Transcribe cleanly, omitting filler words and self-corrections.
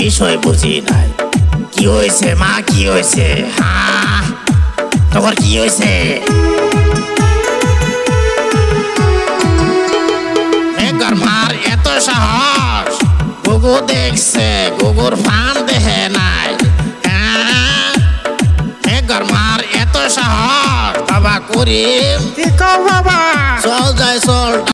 বিষয় বুঝি নাই। কি হয়েছে মা, কি হয়েছে? হ্যাঁ, তোর কি হয়েছে? মেঘর মার এত সাহস, গুগু দেখছে, গুগুর ফান দেখে নাই। হ্যাঁ, মেঘর মার এত সাহস, বাবা করিম কি কও বাবা? চল যাই চল।